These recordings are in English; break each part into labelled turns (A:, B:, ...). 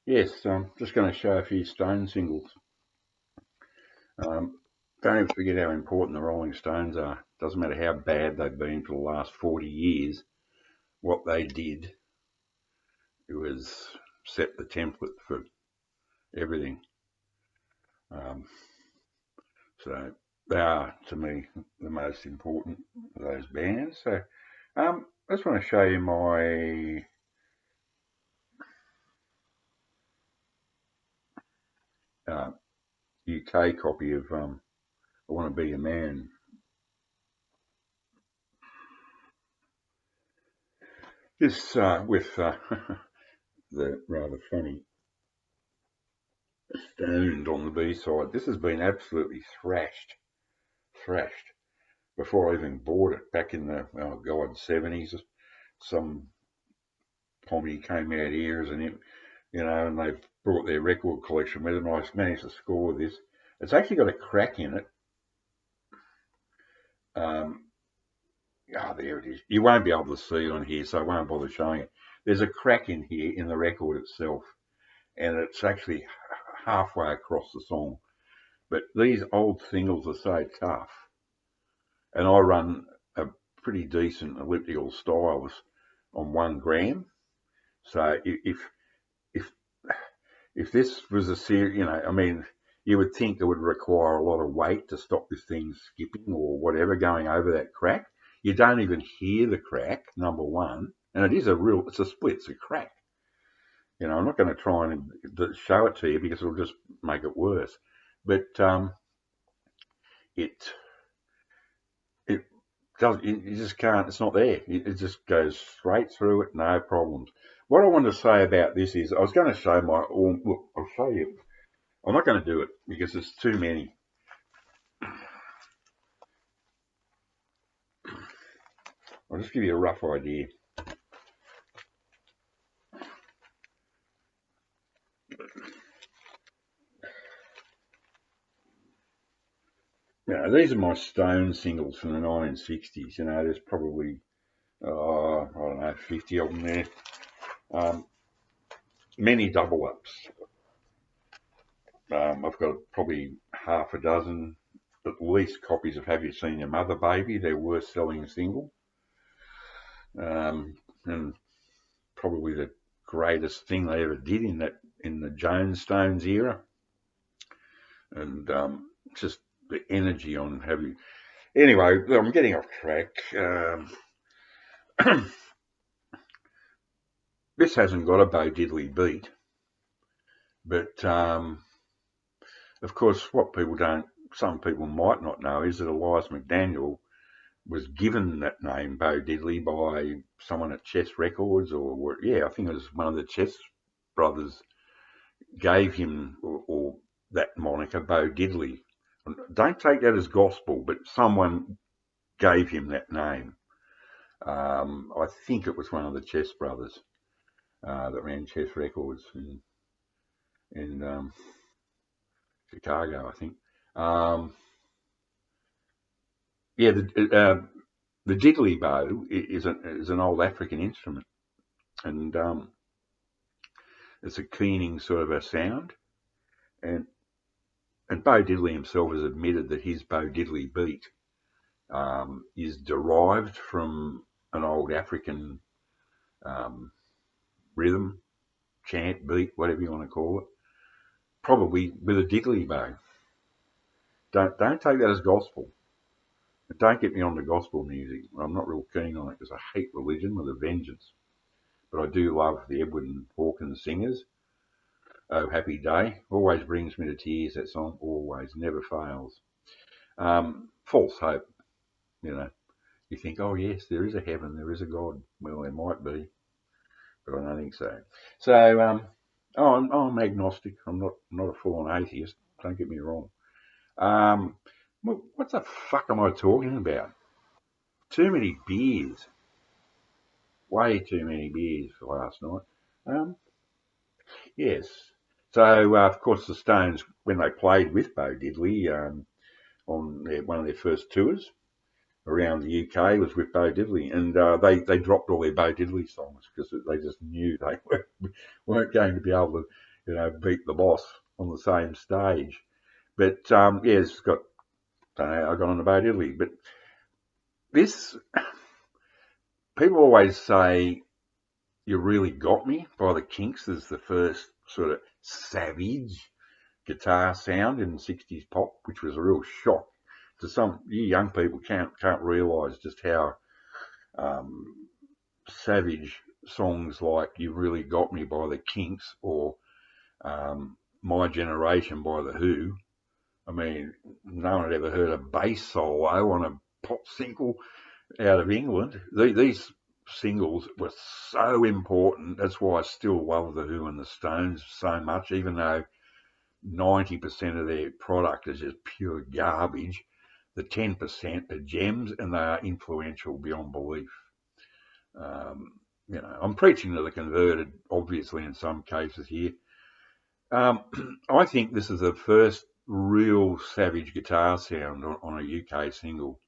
A: Yes, I'm just going to show a few Stone singles. Um, don't ever forget how important the Rolling Stones are. Doesn't matter how bad they've been for the last 40 years. What they did, it was set the template for everything. Um, so they are, to me, the most important of those bands. So I just want to show you my uh, UK copy of I Want to Be a Man. This with the rather funny Stoned on the B-side. This has been absolutely thrashed before I even bought it back in the, oh God, 70s. Some Tommy came out here as an, and they've brought their record collection with them. I managed to score this. It's actually got a crack in it. Um, there it is. You won't be able to see it on here, so I won't bother showing it. There's a crack in here in the record itself, and it's actually halfway across the song. But these old singles are so tough, and I run a pretty decent elliptical stylus on 1 gram. So if if this was a series, I mean, you would think it would require a lot of weight to stop this thing skipping or whatever going over that crack. You don't even hear the crack, number one, and it's a split, it's a crack. I'm not going to try and show it to you because it'll just make it worse. But it it does. You just can't. It's not there. It just goes straight through it, no problems. What I wanted to say about this is I was going to show look. I'll show you. I'm not going to do it because there's too many. I'll just give you a rough idea. These are my Stone singles from the 1960s. There's probably I don't know 50 of them there. Um, Many double ups. I've got probably half a dozen at least copies of Have You Seen Your Mother Baby? Their worst selling single. And probably the greatest thing they ever did in the Jones Stones era. And just the energy on Have You. Anyway, I'm getting off track. This hasn't got a Bo Diddley beat, but of course, some people might not know is that Elias McDaniel was given that name, Bo Diddley, by someone at Chess Records, I think it was one of the Chess brothers gave him or that moniker, Bo Diddley. Don't take that as gospel, but someone gave him that name. I think it was one of the Chess brothers that ran Chess Records in Chicago, I think. Um, yeah, the diddley bow is an old African instrument, and it's a keening sort of a sound. And Bo Diddley himself has admitted that his Bo Diddley beat is derived from an old African um, rhythm, chant, beat, whatever you want to call it, probably with a diddley bow. Don't take that as gospel. Don't get me on the gospel music. I'm not real keen on it because I hate religion with a vengeance. But I do love the Edwin Hawkins singers. Oh, Happy Day always brings me to tears. That song always never fails. False hope. You know, you think, oh yes, there is a heaven, there is a God. Well, there might be, but I don't think so. So, I'm agnostic. I'm not a full-on atheist. Don't get me wrong. Um, what the fuck am I talking about? Too many beers. Way too many beers for last night. Um, yes. So, of course, the Stones, when they played with Bo Diddley on one of their first tours around the UK, was with Bo Diddley, and they dropped all their Bo Diddley songs because they just knew they weren't going to be able to beat the boss on the same stage. But yeah, it's got. I don't know how I got on about Italy, but this people always say "You Really Got Me" by the Kinks is the first sort of savage guitar sound in '60s pop, which was a real shock to some. You young people can't realise just how um, savage songs like "You Really Got Me" by the Kinks or "My Generation" by the Who. I mean, no one had ever heard a bass solo on a pop single out of England. These singles were so important. That's why I still love the Who and the Stones so much, even though 90% of their product is just pure garbage. The 10% are gems, and they are influential beyond belief. I'm preaching to the converted, obviously, in some cases here. I think this is the first real savage guitar sound on a UK single.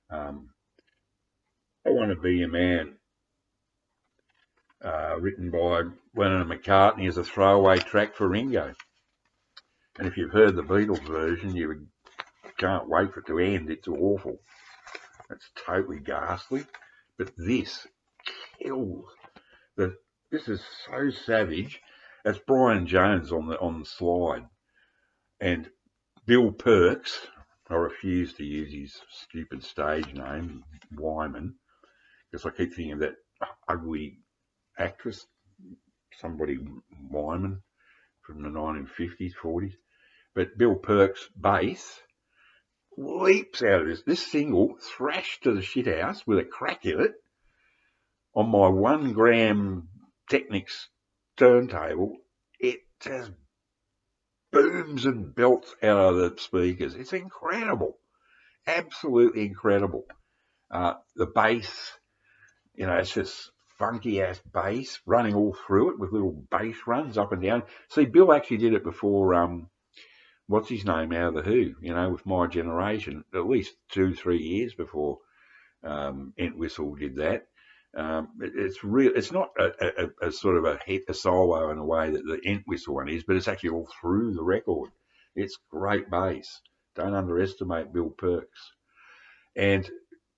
A: I Want to Be Your Man, written by Lennon and McCartney as a throwaway track for Ringo. And if you've heard the Beatles version, you can't wait for it to end. It's awful. It's totally ghastly. But this kills. This is so savage. That's Brian Jones on the slide. And Bill Perks, I refuse to use his stupid stage name, Wyman, because I keep thinking of that ugly actress, somebody Wyman from the 1950s, 40s. But Bill Perks' bass leaps out of this. This single thrashed to the shithouse with a crack in it on my 1 gram Technics turntable. It just booms and belts out of the speakers. It's incredible. Absolutely incredible. The bass, it's just funky ass bass running all through it with little bass runs up and down. See, Bill actually did it before, what's his name out of the Who, with My Generation, at least 2-3 years before Entwistle did that. It's real. It's not a sort of a solo in a way that the Entwistle one is, but it's actually all through the record. It's great bass. Don't underestimate Bill Perks. And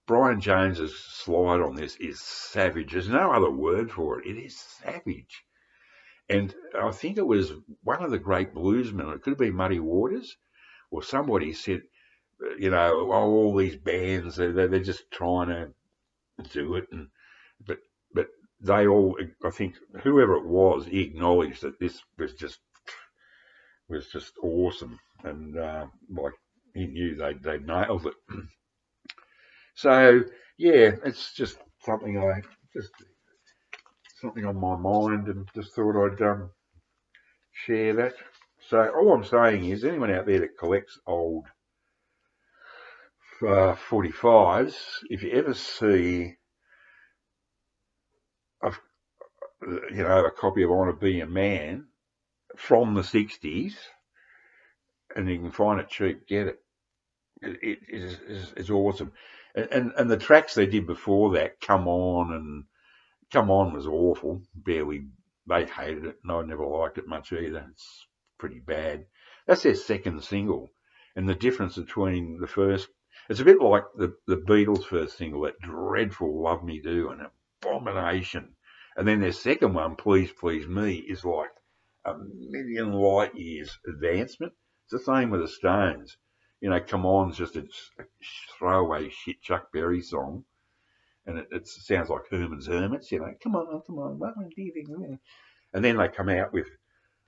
A: Brian Jones's slide on this is savage. There's no other word for it. It is savage. And I think it was one of the great bluesmen. It could have been Muddy Waters, or somebody said, all these bands they're just trying to do it, but they all, I think, whoever it was, he acknowledged that this was just awesome, and like he knew they nailed it. So yeah, it's just something something on my mind, and just thought I'd share that. So all I'm saying is, anyone out there that collects old 45s, if you ever see a copy of I Want to Be a Man from the 60s, and you can find it cheap, get it. It's awesome. And the tracks they did before that, Come On was awful. They hated it, and I never liked it much either. It's pretty bad. That's their second single. And the difference between the first, it's a bit like the Beatles' first single, that dreadful Love Me Do, an abomination. And then their second one, Please Please Me, is like a million light years advancement. It's the same with the Stones. Come On's just a throwaway shit Chuck Berry song. And it sounds like Herman's Hermits, come on. And then they come out with,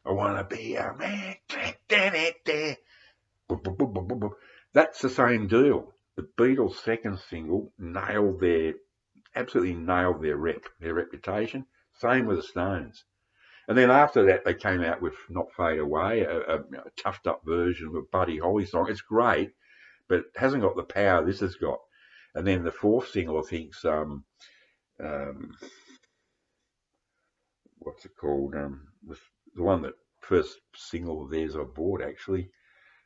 A: I Want to Be a Man. That's the same deal. The Beatles' second single absolutely nailed their reputation. Same with the Stones. And then after that, they came out with Not Fade Away, a toughed up version of a Buddy Holly song. It's great, but it hasn't got the power this has got. And then the fourth single, I think, what's it called? The one that first single of theirs I bought, actually.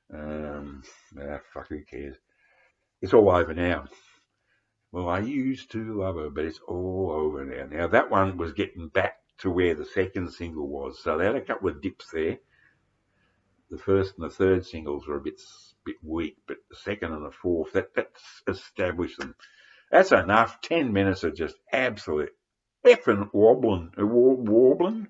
A: Fuck, who cares? It's all over now. Well, I used to love her, but it's all over now. Now, that one was getting back to where the second single was. So they had a couple of dips there. The first and the third singles were a bit weak, but the second and the fourth, that's established them. That's enough. 10 minutes of just absolute effing wobbling and waffling.